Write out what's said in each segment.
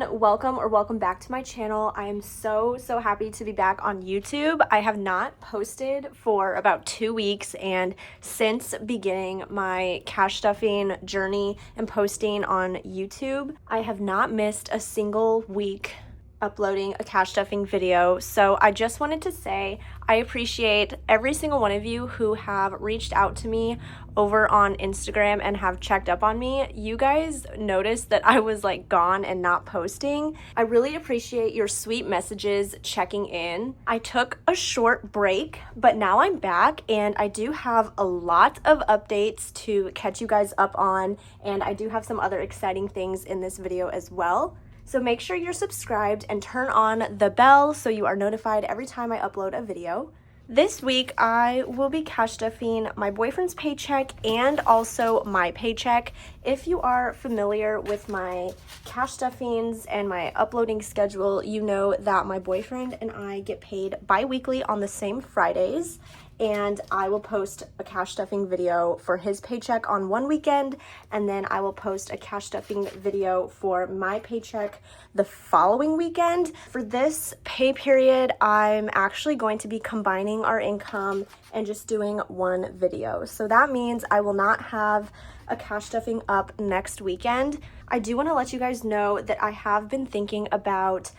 everyone, welcome back to my channel. I am so happy to be back on YouTube. I have not posted for about 2 weeks, and since beginning my cash stuffing journey and posting on YouTube, I have not missed a single week uploading a cash stuffing video. So I just wanted to say I appreciate every single one of you who have reached out to me over on Instagram and have checked up on me. You guys noticed that I was like gone and not posting. I really appreciate your sweet messages checking in. I took a short break, but now I'm back and I do have a lot of updates to catch you guys up on, and I do have some other exciting things in this video as well. So make sure you're subscribed and turn on the bell so you are notified every time I upload a video. This week, I will be cash stuffing my boyfriend's paycheck and also my paycheck. If you are familiar with my cash stuffings and my uploading schedule, you know that my boyfriend and I get paid bi-weekly on the same Fridays, and I will post a cash stuffing video for his paycheck on one weekend, and then I will post a cash stuffing video for my paycheck the following weekend. For this pay period, I'm actually going to be combining our income and just doing one video. So that means I will not have a cash stuffing up next weekend. I do want to let you guys know that I have been thinking about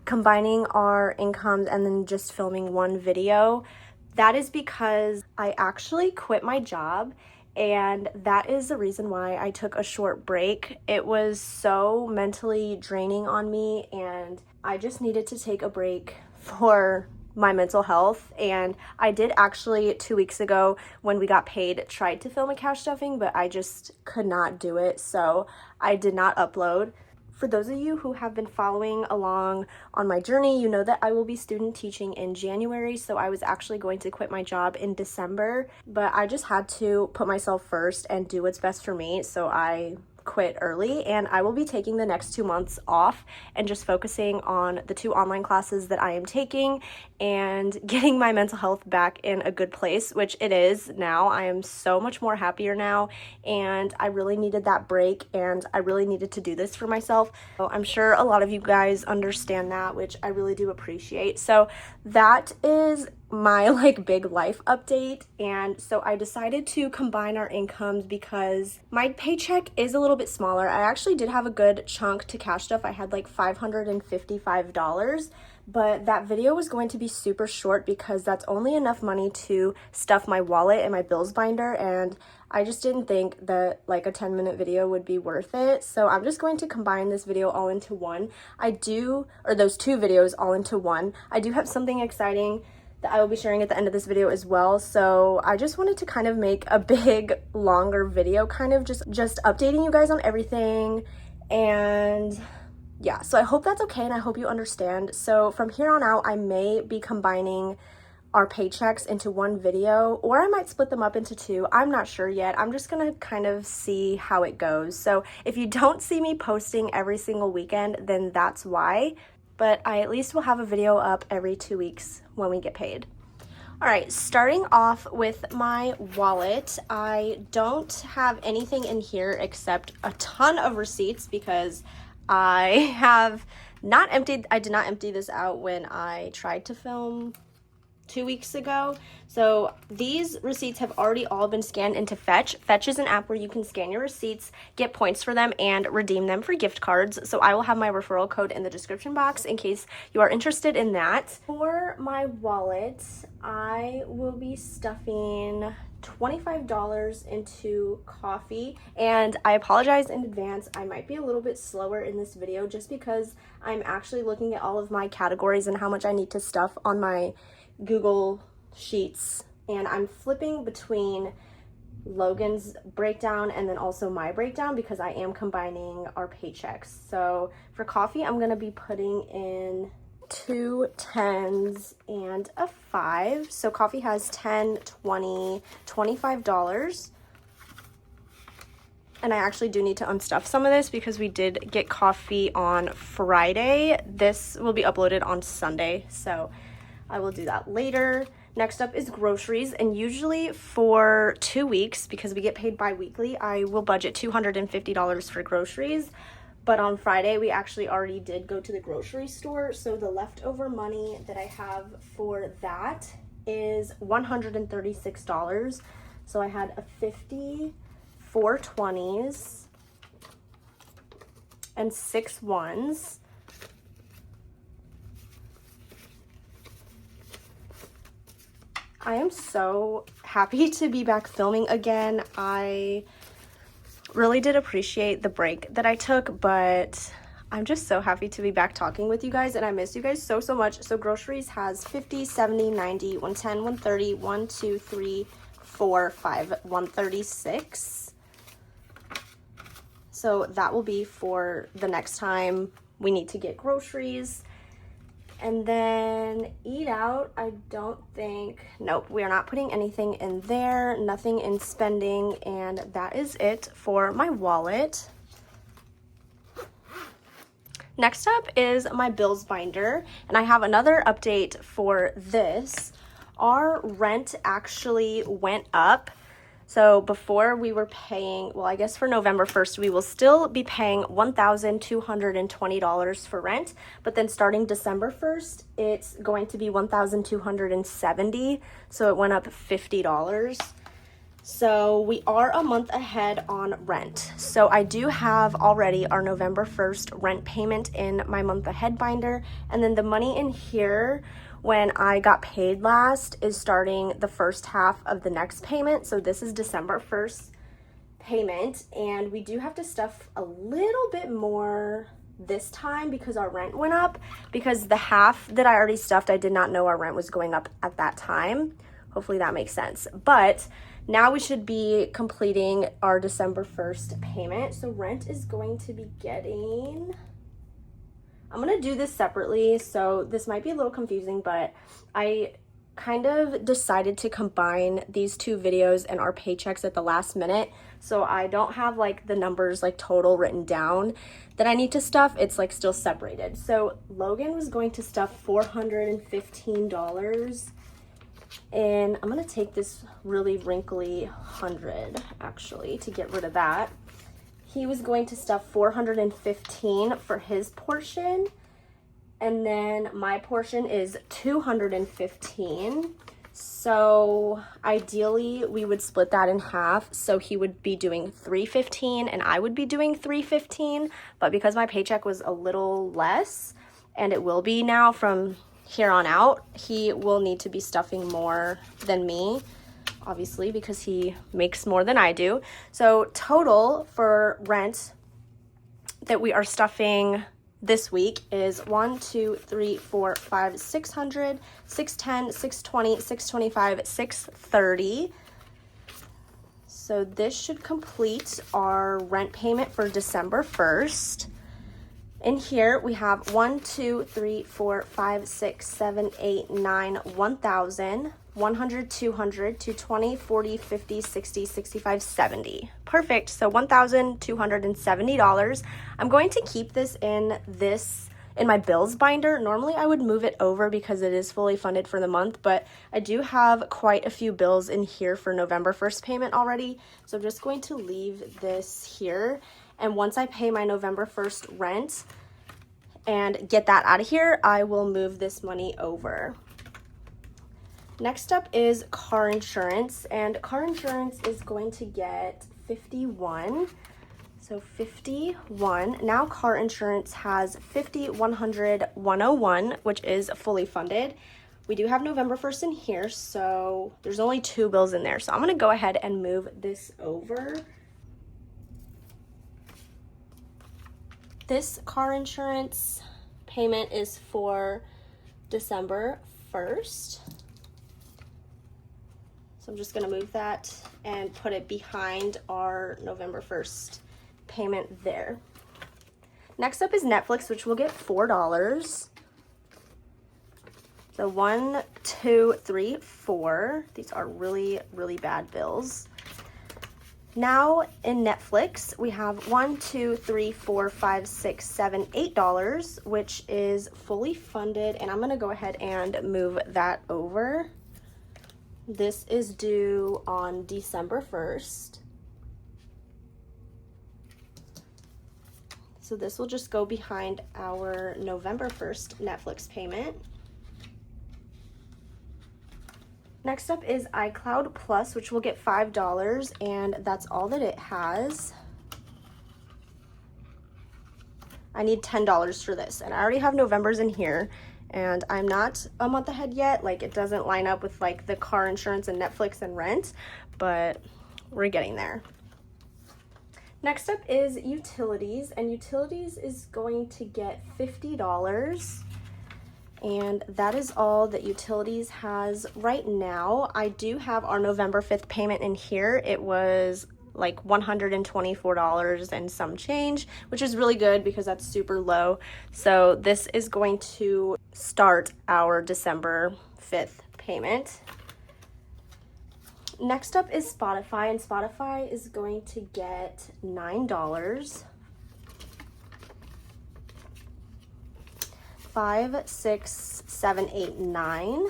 combining our incomes and then just filming one video. That is because I actually quit my job, and that is the reason why I took a short break. It was so mentally draining on me, and I just needed to take a break for my mental health. And I did actually 2 weeks ago, when we got paid, tried to film a cash stuffing, but I just could not do it, so I did not upload. For those of you who have been following along on my journey, you know that I will be student teaching in January, so I was actually going to quit my job in December, but I just had to put myself first and do what's best for me, so I quit early, and I will be taking the next 2 months off and just focusing on the 2 online classes that I am taking and getting my mental health back in a good place, which it is now. I am so much more happier now, and I really needed that break, and I really needed to do this for myself. So I'm sure a lot of you guys understand that, which I really do appreciate. So that is my big life update. And so I decided to combine our incomes because my paycheck is a little bit smaller. I actually did have a good chunk to cash stuff. I had like $555, but that video was going to be super short because that's only enough money to stuff my wallet and my bills binder, and I just didn't think that like a 10-minute video would be worth it. So I'm just going to combine this video all into one. Those 2 videos all into one. I do have something exciting that I will be sharing at the end of this video as well. So I just wanted to kind of make a big, longer video, kind of just updating you guys on everything. And yeah, so I hope that's okay, and I hope you understand. So from here on out, I may be combining our paychecks into one video, or I might split them up into 2. I'm not sure yet. I'm just gonna kind of see how it goes. So if you don't see me posting every single weekend, then that's why. But I at least will have a video up every 2 weeks when we get paid. All right, starting off with my wallet, I don't have anything in here except a ton of receipts because I did not empty this out when I tried to film 2 weeks ago. So these receipts have already all been scanned into Fetch. Fetch is an app where you can scan your receipts, get points for them, and redeem them for gift cards. So I will have my referral code in the description box in case you are interested in that. For my wallet, I will be stuffing $25 into coffee, and I apologize in advance. I might be a little bit slower in this video just because I'm actually looking at all of my categories and how much I need to stuff on my Google Sheets, and I'm flipping between Logan's breakdown and then also my breakdown because I am combining our paychecks. So for coffee, I'm going to be putting in 2 10s and a 5. So coffee has $10, $20, $25. And I actually do need to unstuff some of this because we did get coffee on Friday. This will be uploaded on Sunday, so I will do that later. Next up is groceries, and usually for 2 weeks, because we get paid bi-weekly, I will budget $250 for groceries. but on Friday we actually already did go to the grocery store, so the leftover money that I have for that is $136. So I had a 50, 4 20s, and 6 ones. I am so happy to be back filming again. I really did appreciate the break that I took, but I'm just so happy to be back talking with you guys, and I miss you guys so much. So groceries has 50, 70, 90, 110, 130, 1, 2, 3, 4, 5, 136. So that will be for the next time we need to get groceries. And then eat out, I don't think, nope, we are not putting anything in there, nothing in spending, and that is it for my wallet. Next up is my bills binder, and I have another update for this. Our rent actually went up. So before we were paying, well, I guess for November 1st, we will still be paying $1,220 for rent, but then starting December 1st, it's going to be $1,270. So it went up $50. So we are a month ahead on rent. So I do have already our November 1st rent payment in my month ahead binder, and then the money in here when I got paid last is starting the first half of the next payment. So this is December 1st payment, and we do have to stuff a little bit more this time because our rent went up, because the half that I already stuffed, I did not know our rent was going up at that time. Hopefully that makes sense. But now we should be completing our December 1st payment. So rent is going to be getting, I'm gonna do this separately, so this might be a little confusing, but I kind of decided to combine these two videos and our paychecks at the last minute. So I don't have like the numbers like total written down that I need to stuff. It's like still separated. So Logan was going to stuff $415, and I'm gonna take this really wrinkly 100 actually to get rid of that. He was going to stuff $415 for his portion, and then my portion is $215. So ideally we would split that in half, so he would be doing $315 and I would be doing $315, but because my paycheck was a little less, and it will be now from here on out, he will need to be stuffing more than me, obviously, because he makes more than I do. So total for rent that we are stuffing this week is 1, 2, 3, 4, 5, 600, 610, 620, 625, 630. So this should complete our rent payment for December 1st. In here we have 1, 2, 3, 4, 5, 6, 7, 8, 9, 1,000, 100, 200, 220, 40, 50, 60, 65, 70. Perfect. So $1,270. I'm going to keep this in my bills binder. Normally I would move it over because it is fully funded for the month, but I do have quite a few bills in here for November 1st payment already. So I'm just going to leave this here. And once I pay my November 1st rent and get that out of here, I will move this money over. Next up is car insurance, and car insurance is going to get 51. So 51. Now car insurance has 50, 100, 101, which is fully funded. We do have November 1st in here, so there's only 2 bills in there. So I'm going to go ahead and move this over. This car insurance payment is for December 1st. So I'm just going to move that and put it behind our November 1st payment there. Next up is Netflix, which will get $4. So 1, 2, 3, 4. These are really, really bad bills. Now in Netflix, we have 1, 2, 3, 4, 5, 6, 7, $8, which is fully funded, and I'm gonna go ahead and move that over. This is due on December 1st. So this will just go behind our November 1st Netflix payment. Next up is iCloud Plus, which will get $5, and that's all that it has. I need $10 for this, and I already have November's in here, and I'm not a month ahead yet. Like, it doesn't line up with like the car insurance and Netflix and rent, but we're getting there. Next up is utilities, and utilities is going to get $50. And that is all that utilities has right now. I do have our November 5th payment in here. It was like $124 and some change, which is really good because that's super low. So this is going to start our December 5th payment. Next up is Spotify, and Spotify is going to get $9. 5, 6, 7, 8, 9.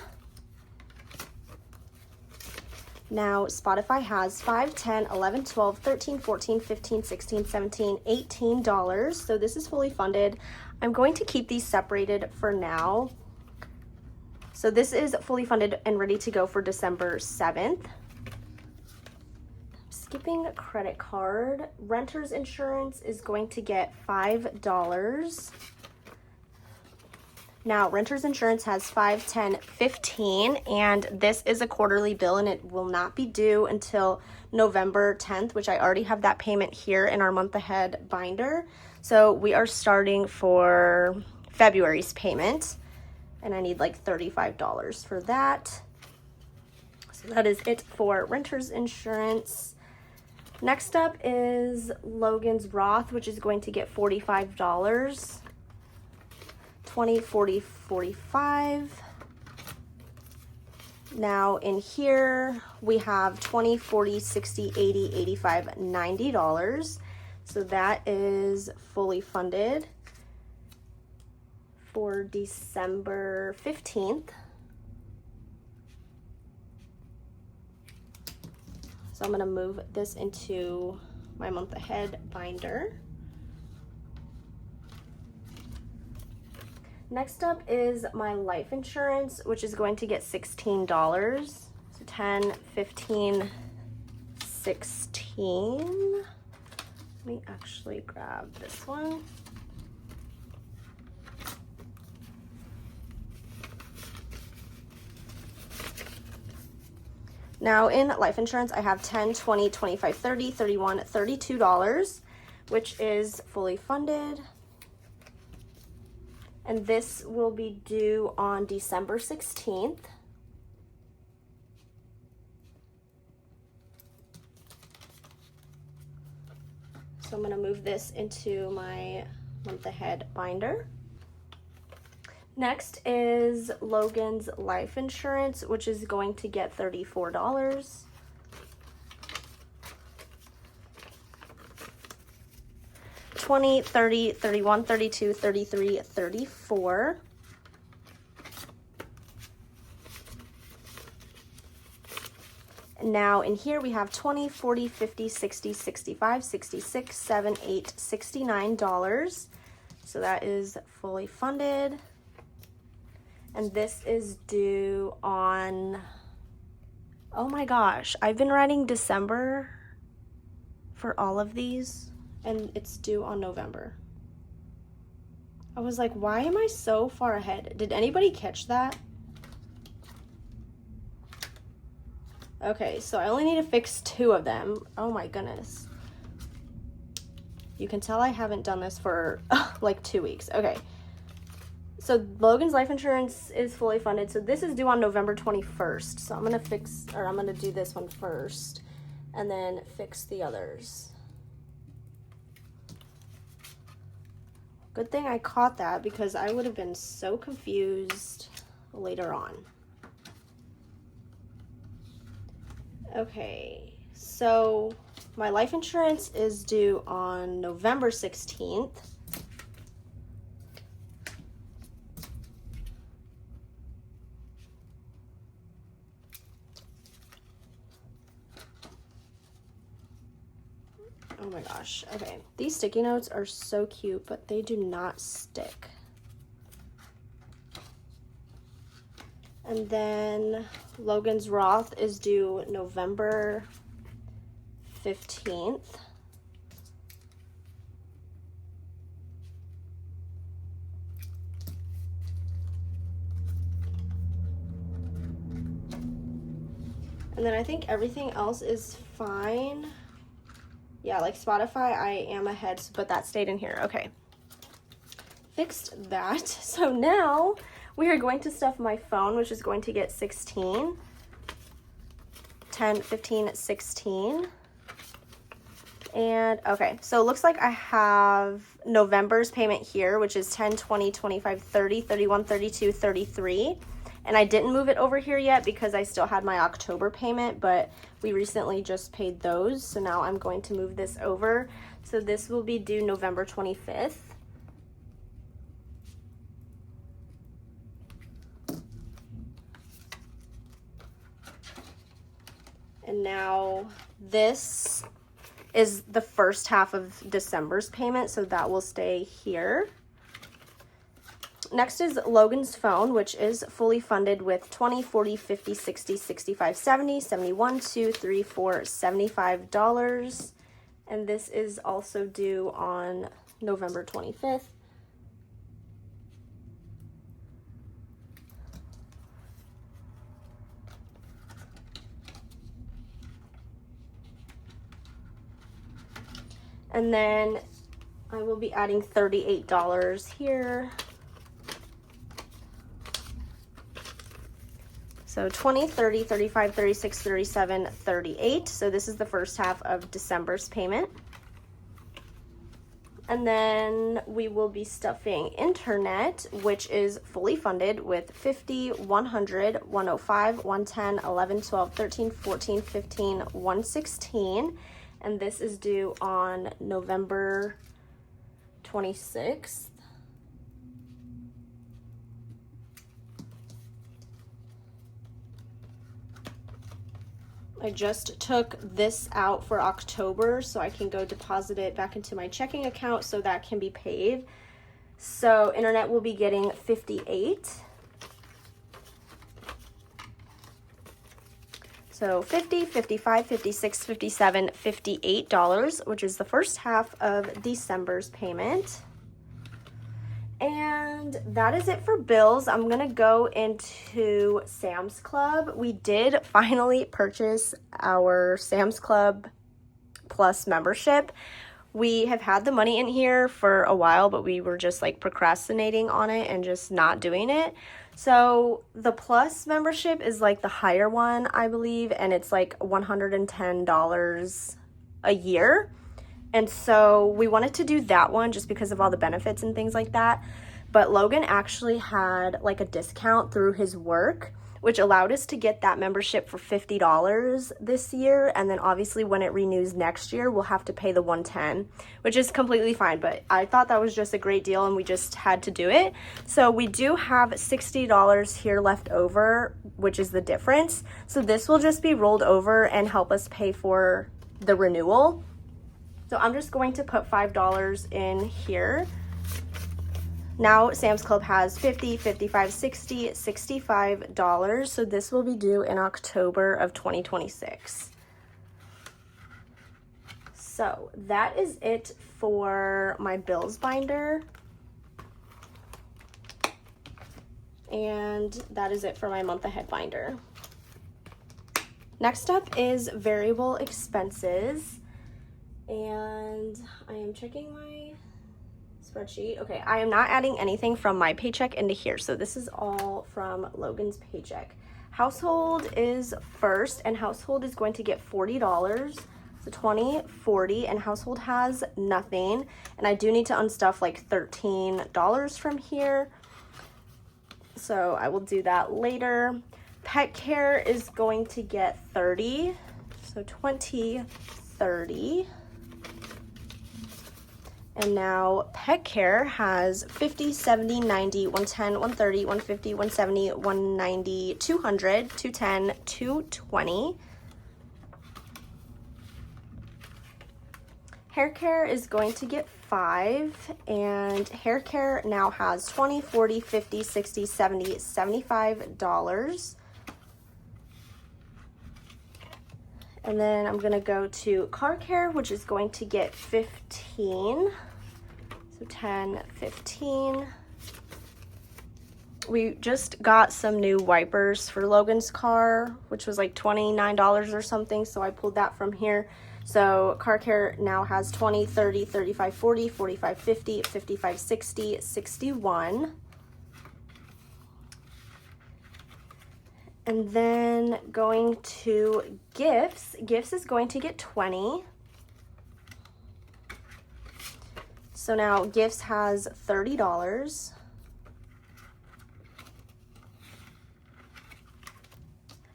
Now Spotify has 5, 10, 11, 12, 13, 14, 15, 16, 17, $18. So this is fully funded. I'm going to keep these separated for now. So this is fully funded and ready to go for December 7th. Skipping credit card, renter's insurance is going to get $5. Now, renter's insurance has 5, 10, 15, and this is a quarterly bill, and it will not be due until November 10th, which I already have that payment here in our month ahead binder. So we are starting for February's payment, and I need like $35 for that. So that is it for renter's insurance. Next up is Logan's Roth, which is going to get $45. 20, 40, 45. Now in here we have 20, 40, 60, 80, 85, $90. So that is fully funded for December 15th. So I'm going to move this into my month ahead binder. Next up is my life insurance, which is going to get $16. So 10, 15, 16. Let me actually grab this one. Now in life insurance, I have 10, 20, 25, 30, 31, $32, which is fully funded. And this will be due on December 16th. So I'm going to move this into my month ahead binder. Next is Logan's life insurance, which is going to get $34. 20, 30, 31, 32, 33, 34. Now in here we have 20, 40, 50, 60, 65, 66, 7, 8, $69. So that is fully funded. And this is due on, oh my gosh, I've been writing December for all of these, and it's due on November. I was like, why am I so far ahead? Did anybody catch that? Okay, so I only need to fix 2 of them. Oh my goodness. You can tell I haven't done this for like 2 weeks. Okay. So Logan's life insurance is fully funded. So this is due on November 21st. So I'm going to do this one first and then fix the others. Good thing I caught that because I would have been so confused later on. Okay, so my life insurance is due on November 16th. Oh my gosh. Okay, these sticky notes are so cute, but they do not stick. And then Logan's Roth is due November 15th. And then I think everything else is fine. Yeah, like Spotify, I am ahead, but that stayed in here. Okay. Fixed that. So now we are going to stuff my phone, which is going to get 16. 10, 15, 16. And okay, so it looks like I have November's payment here, which is 10, 20, 25, 30, 31, 32, 33. And I didn't move it over here yet because I still had my October payment, but we recently just paid those. So now I'm going to move this over. So this will be due November 25th. And now this is the first half of December's payment, so that will stay here. Next is Logan's phone, which is fully funded with 20, 40, 50, 60, 65, 70, 71, 2, 3, 4, $75. And this is also due on November 25th. And then I will be adding $38 here. So 20, 30, 35, 36, 37, 38. So this is the first half of December's payment. And then we will be stuffing internet, which is fully funded with 50, 100, 105, 110, 11, 12, 13, 14, 15, 116. And this is due on November 26th. I just took this out for October so I can go deposit it back into my checking account so that can be paid. So internet will be getting 58. So 50, 55, 56, 57, $58, which is the first half of December's payment. And that is it for bills. I'm gonna go into Sam's Club. We did finally purchase our Sam's Club Plus membership. We have had the money in here for a while, but we were just like procrastinating on it and just not doing it. So the Plus membership is like the higher one, I believe, and it's like $110 a year. And so we wanted to do that one just because of all the benefits and things like that. But Logan actually had like a discount through his work, which allowed us to get that membership for $50 this year. And then obviously when it renews next year, we'll have to pay the $110, which is completely fine. But I thought that was just a great deal and we just had to do it. So we do have $60 here left over, which is the difference. So this will just be rolled over and help us pay for the renewal. So I'm just going to put $5 in here. Now Sam's Club has $50, $55, $60, $65. So this will be due in October of 2026. So that is it for my bills binder. And that is it for my month ahead binder. Next up is variable expenses. And I am checking my spreadsheet. Okay, I am not adding anything from my paycheck into here. So this is all from Logan's paycheck. Household is first, and household is going to get $40. So 20, 40, and household has nothing. And I do need to unstuff like $13 from here. So I will do that later. Pet care is going to get 30. So 20, 30. And now pet care has 50, 70, 90, 110, 130, 150, 170, 190, 200, 210, 220. Hair care is going to get 5, and hair care now has $20, $40, $50, $60, $70, $75. And then I'm gonna go to car care, which is going to get 15. So 10, 15. We just got some new wipers for Logan's car, which was like $29 or something, so I pulled that from here. So car care now has 20, 30, 35, 40, 45, 50, 55, 60, 61. And then going to gifts. Gifts is going to get 20. So now gifts has $30.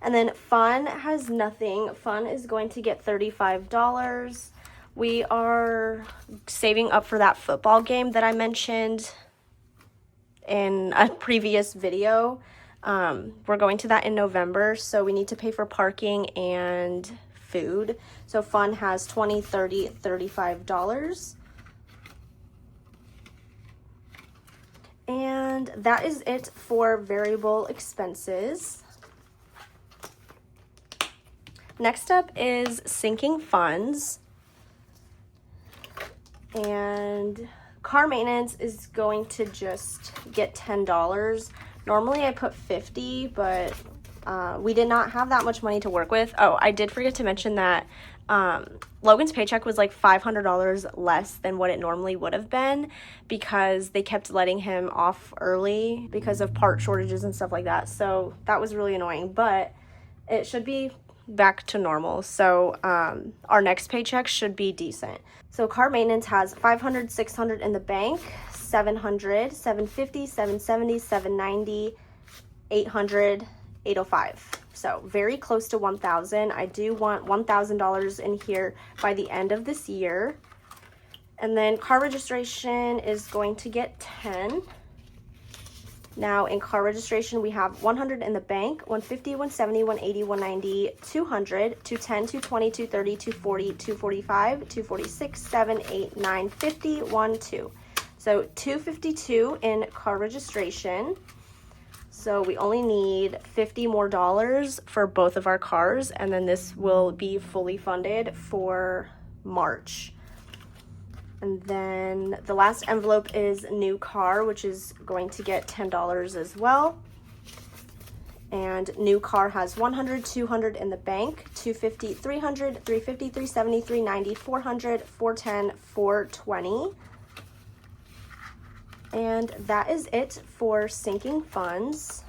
And then fun has nothing. Fun is going to get $35. We are saving up for that football game that I mentioned in a previous video. We're going to that in November, so we need to pay for parking and food. So fun has $20, $30, $35. And that is it for variable expenses. Next up is sinking funds, and car maintenance is going to just get $10. Normally I put $50, but we did not have that much money to work with. Oh, I did forget to mention that Logan's paycheck was like $500 less than what it normally would have been because they kept letting him off early because of part shortages and stuff like that. So that was really annoying, but it should be back to normal. So our next paycheck should be decent. So car maintenance has $500, $600 in the bank, $700, $750, $770, $790, $800, $805. So very close to $1,000. I do want $1,000 in here by the end of this year. And then car registration is going to get 10. Now in car registration, we have 100 in the bank, 150, 170, 180, 190, 200, 210, 220, 230, 240, 245, 246, 7, 8, 9, 50, 1, 2. So 252 in car registration. So we only need $50 more for both of our cars, and then this will be fully funded for March. And then the last envelope is new car, which is going to get $10 as well. And new car has 100, 200 in the bank, 250, 300, 350, 370, 390, 400, 410, 420. And that is it for sinking funds.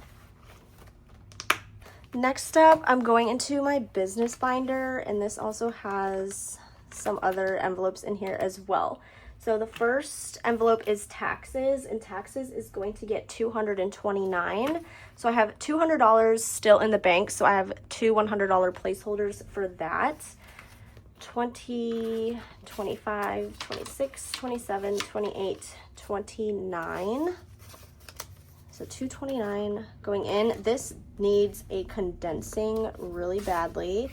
Next up, I'm going into my business binder, and this also has some other envelopes in here as well. So the first envelope is taxes, and taxes is going to get $229. So I have $200 still in the bank, so I have two $100 placeholders for that. 20, 25, 26, 27, 28, 29. So $229 going in. This needs a condensing really badly.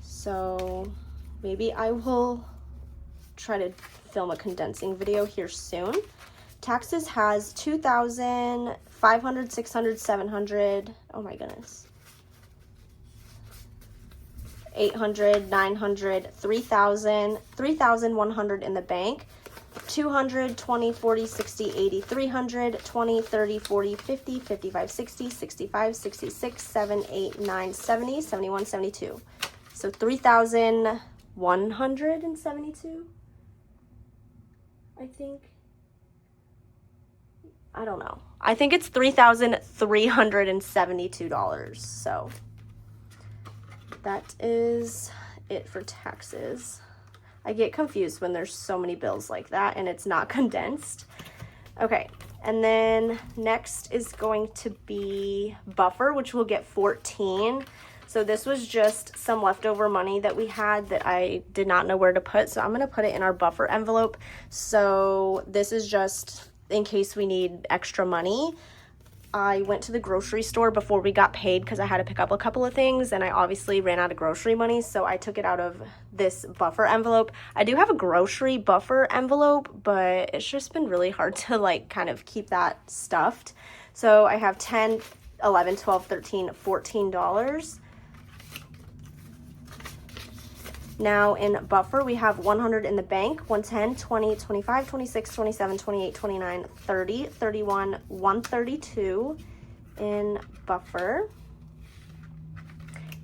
So maybe I will try to film a condensing video here soon. Taxes has 2,000, 500, 600, 700. Oh my goodness. 800, 900, 3,000, 3,100 in the bank, 200, 20, 40, 60, 80, 300, 20, 30, 40, 50, 55, 60, 65, 66, 7, 8, 9, 70, 71, 72. So 3,172, I think. I don't know. I think it's $3,372. So that is it for taxes. I get confused when there's so many bills like that and it's not condensed. Okay, and then next is going to be buffer, which will get 14. So this was just some leftover money that we had that I did not know where to put. So I'm going to put it in our buffer envelope. So this is just in case we need extra money. I went to the grocery store before we got paid because I had to pick up a couple of things, and I obviously ran out of grocery money, so I took it out of this buffer envelope. I do have a grocery buffer envelope, but it's just been really hard to like kind of keep that stuffed. So I have 10, 11, 12, 13, $14. Now in buffer, we have 100 in the bank, 110, 20, 25, 26, 27, 28, 29, 30, 31, 132 in buffer.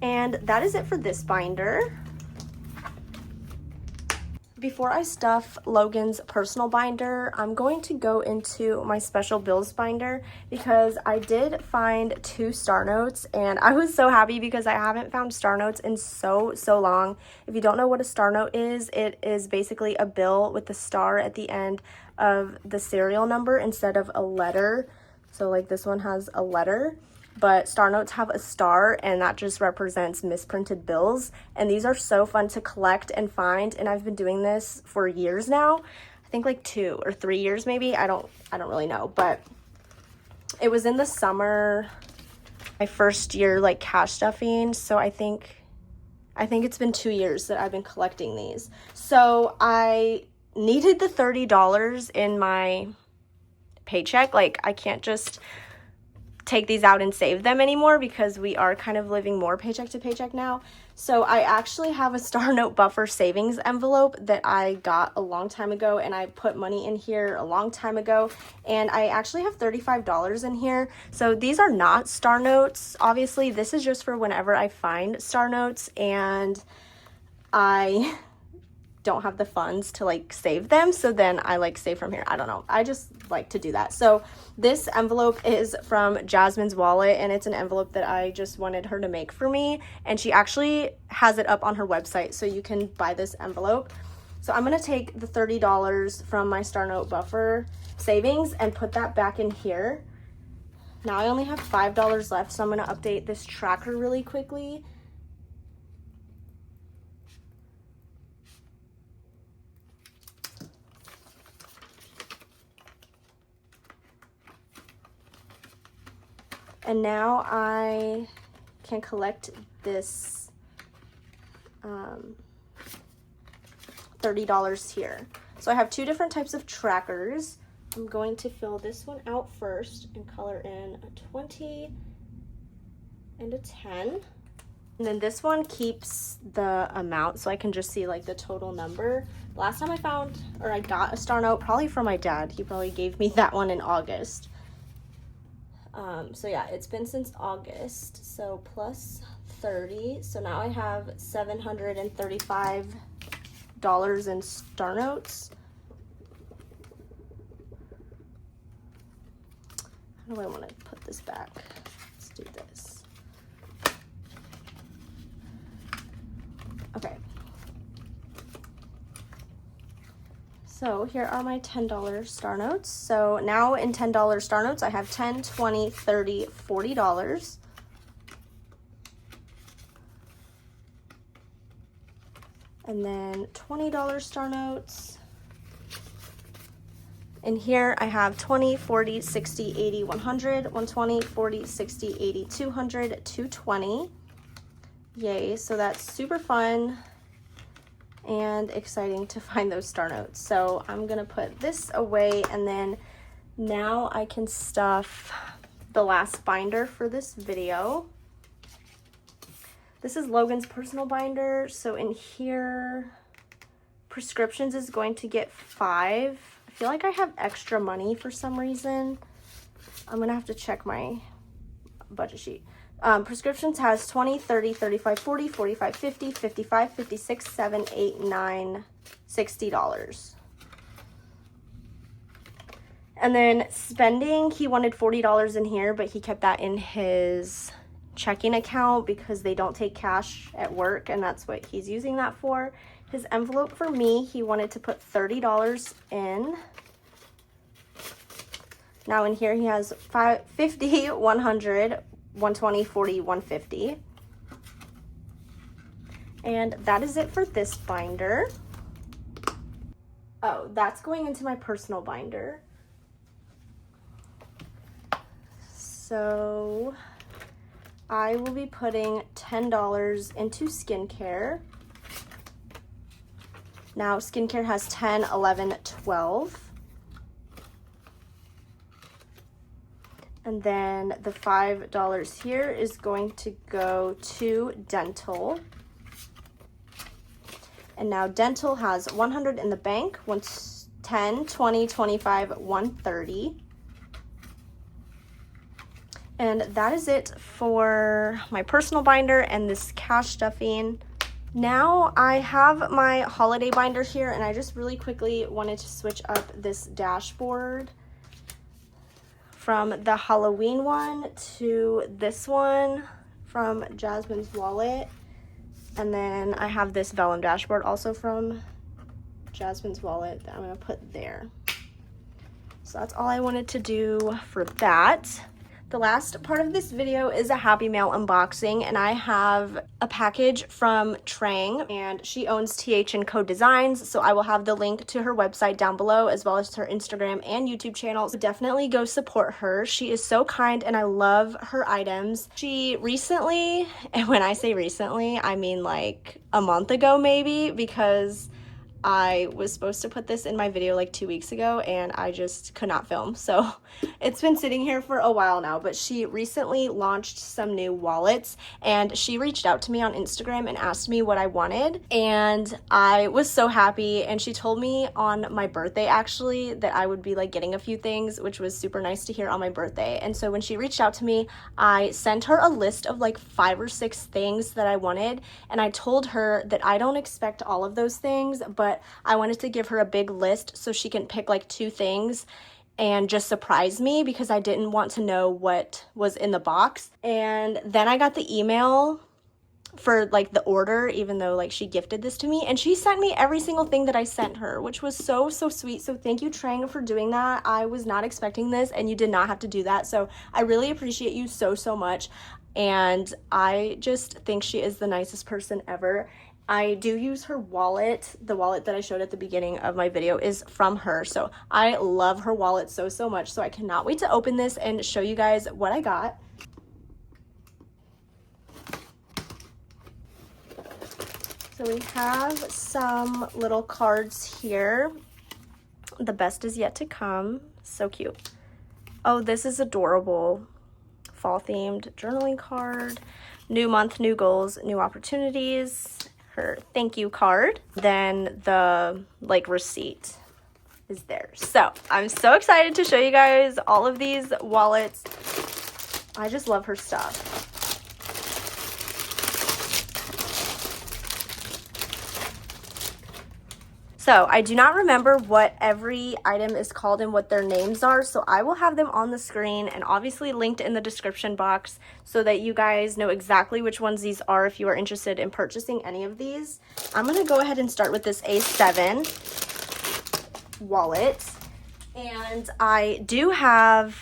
And that is it for this binder. Before I stuff Logan's personal binder, I'm going to go into my special bills binder because I did find 2 star notes, and I was so happy because I haven't found star notes in so long. If you don't know what a star note is, it is basically a bill with the star at the end of the serial number instead of a letter. So like this one has a letter, but star notes have a star, and that just represents misprinted bills. And these are so fun to collect and find, and I've been doing this for years now. I think like 2 or 3 years maybe. I don't really know, but it was in the summer, my first year like cash stuffing. So I think it's been 2 years that I've been collecting these. So I needed the $30 in my paycheck. Like I can't just take these out and save them anymore because we are kind of living more paycheck to paycheck now. So I actually have a star note buffer savings envelope that I got a long time ago, and I put money in here a long time ago, and I actually have $35 in here. So these are not star notes. Obviously, this is just for whenever I find star notes and I don't have the funds to like save them, so then I like save from here. I don't know, I just like to do that. So this envelope is from Jasmine's wallet, and it's an envelope that I just wanted her to make for me, and she actually has it up on her website, so you can buy this envelope. So I'm gonna take the $30 from my star note buffer savings and put that back in here. Now I only have $5 left, so I'm gonna update this tracker really quickly. And now I can collect this $30 here. So I have 2 different types of trackers. I'm going to fill this one out first and color in a 20 and a 10. And then this one keeps the amount, so I can just see like the total number. Last time I got a star note, probably from my dad. He probably gave me that one in August. So yeah, it's been since August, so plus 30. So now I have $735 in star notes. How do I want to put this back? Let's do this. Okay. So here are my $10 star notes. So now in $10 star notes, I have $10, $20, $30, $40. And then $20 star notes. In here I have 20, 40, 60, 80, 100, 120, 40, 60, 80, 200, 220. Yay, so that's super fun and exciting to find those star notes. So I'm gonna put this away, and then now I can stuff the last binder for this video. This is Logan's personal binder. So in here, prescriptions is going to get 5. I feel like I have extra money for some reason. I'm gonna have to check my budget sheet. Prescriptions has 20, 30, 35, 40, 45, 50, 55, 56, 7, 8, 9, $60. And then spending, he wanted $40 in here, but he kept that in his checking account because they don't take cash at work, and that's what he's using that for. His envelope for me, he wanted to put $30 in. Now in here he has 50, 100, 120, 40, 150. And that is it for this binder. Oh, that's going into my personal binder. So I will be putting $10 into skincare. Now skincare has 10, 11, 12. And then the $5 here is going to go to dental. And now dental has 100 in the bank, 10, 20, 25, 130. And that is it for my personal binder and this cash stuffing. Now I have my holiday binder here, and I just really quickly wanted to switch up this dashboard from the Halloween one to this one from Jasmine's Wallet. And then I have this vellum dashboard also from Jasmine's Wallet that I'm gonna put there. So that's all I wanted to do for that. The last part of this video is a Happy Mail unboxing, and I have a package from Trang, and she owns TH & Co Designs, so I will have the link to her website down below, as well as her Instagram and YouTube channel. So definitely go support her. She is so kind, and I love her items. She recently, and when I say recently, I mean like a month ago maybe, because I was supposed to put this in my video like 2 weeks ago and I just could not film. So it's been sitting here for a while now, but she recently launched some new wallets, and she reached out to me on Instagram and asked me what I wanted, and I was so happy. And she told me on my birthday actually that I would be like getting a few things, which was super nice to hear on my birthday. And so when she reached out to me, I sent her a list of like 5 or 6 things that I wanted, and I told her that I don't expect all of those things, but I wanted to give her a big list so she can pick like 2 things and just surprise me, because I didn't want to know what was in the box. And then I got the email for like the order, even though like she gifted this to me, and she sent me every single thing that I sent her, which was so sweet. So thank you, Trang, for doing that. I was not expecting this, and you did not have to do that, so I really appreciate you so much. And I just think she is the nicest person ever. I do use her wallet. The wallet that I showed at the beginning of my video is from her. So I love her wallet so much. So I cannot wait to open this and show you guys what I got. So we have some little cards here. The best is yet to come. So cute. Oh, this is adorable. Fall themed journaling card. New month, new goals, new opportunities. Her thank you card. Then the like receipt is there. So I'm so excited to show you guys all of these wallets. I just love her stuff. So I do not remember what every item is called and what their names are, so I will have them on the screen and obviously linked in the description box so that you guys know exactly which ones these are if you are interested in purchasing any of these. I'm going to go ahead and start with this A7 wallet, and I do have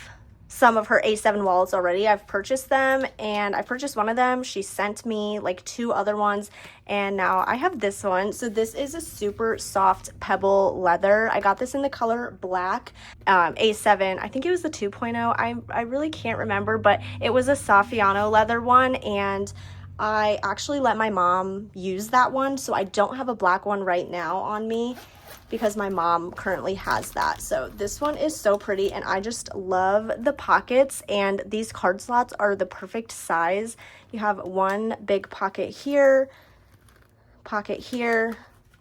some of her A7 wallets already. I've purchased them, and I purchased one of them. She sent me like 2 other ones, and now I have this one. So this is a super soft pebble leather. I got this in the color black. A7, I think it was the 2.0. I really can't remember, but it was a Saffiano leather one, and I actually let my mom use that one, so I don't have a black one right now on me, because my mom currently has that. So this one is so pretty, and I just love the pockets, and these card slots are the perfect size. You have one big pocket here,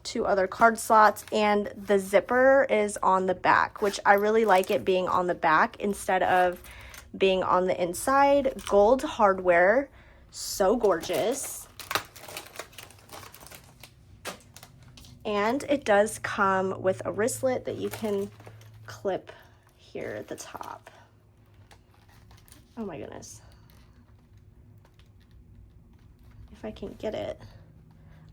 2 other card slots, and the zipper is on the back, which I really like it being on the back instead of being on the inside. Gold hardware, so gorgeous. And it does come with a wristlet that you can clip here at the top. Oh my goodness. If I can get it.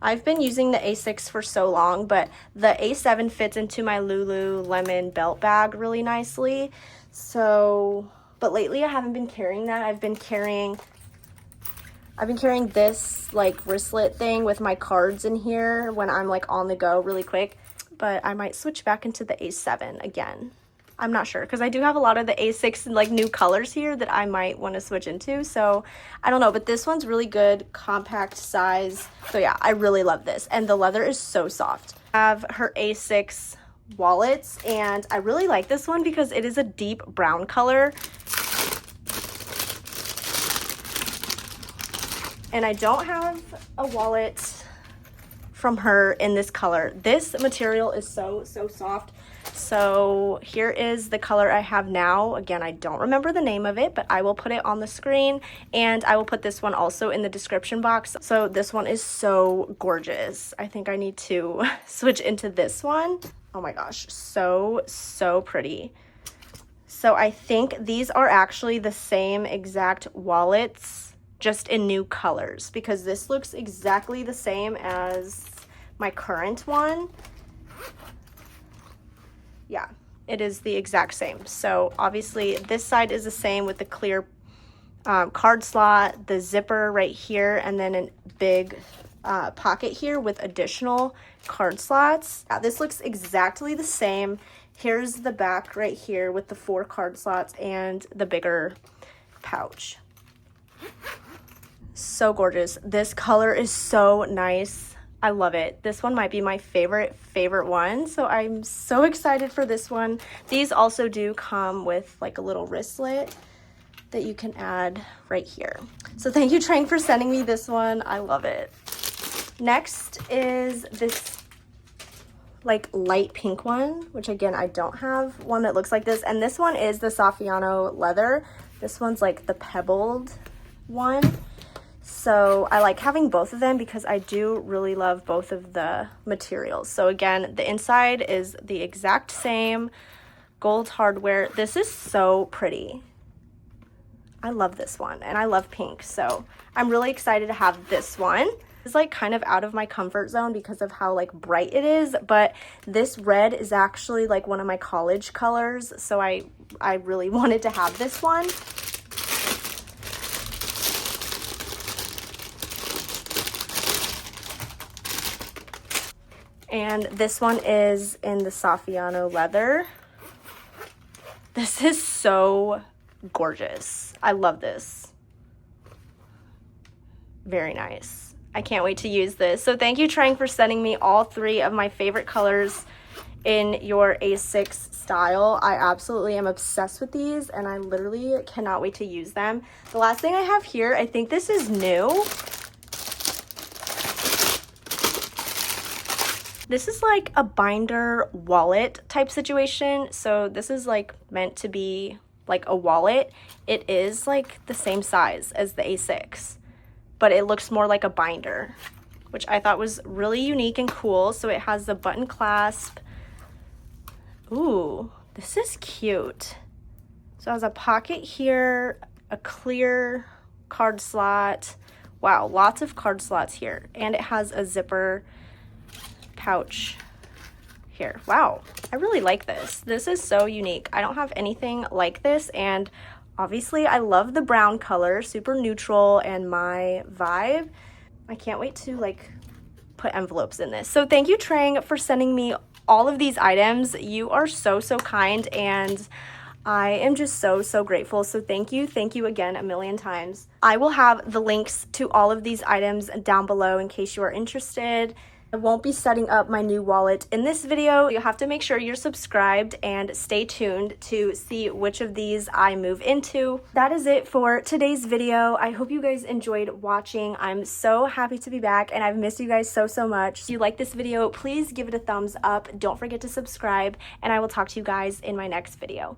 I've been using the A6 for so long, but the A7 fits into my Lululemon belt bag really nicely. So, but lately I haven't been carrying that. I've been carrying this like wristlet thing with my cards in here when I'm like on the go really quick, but I might switch back into the A7 again. I'm not sure, because I do have a lot of the A6 like new colors here that I might want to switch into, so I don't know, but this one's really good, compact size. So yeah, I really love this, and the leather is so soft. I have her A6 wallets, and I really like this one because it is a deep brown color. And I don't have a wallet from her in this color. This material is so soft. So here is the color I have now. Again, I don't remember the name of it, but I will put it on the screen, and I will put this one also in the description box. So this one is so gorgeous. I think I need to switch into this one. Oh my gosh, so pretty. So I think these are actually the same exact wallets, just in new colors, because this looks exactly the same as my current one. Yeah, it is the exact same. So obviously this side is the same with the clear card slot, the zipper right here, and then a big pocket here with additional card slots. Yeah, this looks exactly the same. Here's the back right here with the 4 card slots and the bigger pouch. So gorgeous. This color is so nice. I love it. This one might be my favorite one, so I'm so excited for this one. These also do come with like a little wristlet that you can add right here. So thank you, Trang, for sending me this one. I love it. Next is this like light pink one, which again, I don't have one that looks like this, and this one is the Saffiano leather. This one's like the Pebbled one. So I like having both of them because I do really love both of the materials. So again, the inside is the exact same gold hardware. This is so pretty. I love this one, and I love pink, so I'm really excited to have this one. It's like kind of out of my comfort zone because of how like bright it is, but this red is actually like one of my college colors, so I really wanted to have this one. And this one is in the Saffiano leather. This is so gorgeous. I love this. Very nice. I can't wait to use this. So thank you, Trang, for sending me all 3 of my favorite colors in your A6 style. I absolutely am obsessed with these, and I literally cannot wait to use them. The last thing I have here, I think this is new. This is like a binder wallet type situation. So this is like meant to be like a wallet. It is like the same size as the A6, but it looks more like a binder, which I thought was really unique and cool. So it has the button clasp. Ooh, this is cute. So it has a pocket here, a clear card slot. Wow, lots of card slots here. And it has a zipper pouch here. Wow, I really like this. This is so unique. I don't have anything like this, and obviously I love the brown color, super neutral and my vibe. I can't wait to like put envelopes in this. So thank you, Trang, for sending me all of these items. You are so kind, and I am just so grateful. So thank you again a million times. I will have the links to all of these items down below in case you are interested. I won't be setting up my new wallet in this video. You'll have to make sure you're subscribed and stay tuned to see which of these I move into. That is it for today's video. I hope you guys enjoyed watching. I'm so happy to be back, and I've missed you guys so much. If you like this video, please give it a thumbs up. Don't forget to subscribe, and I will talk to you guys in my next video.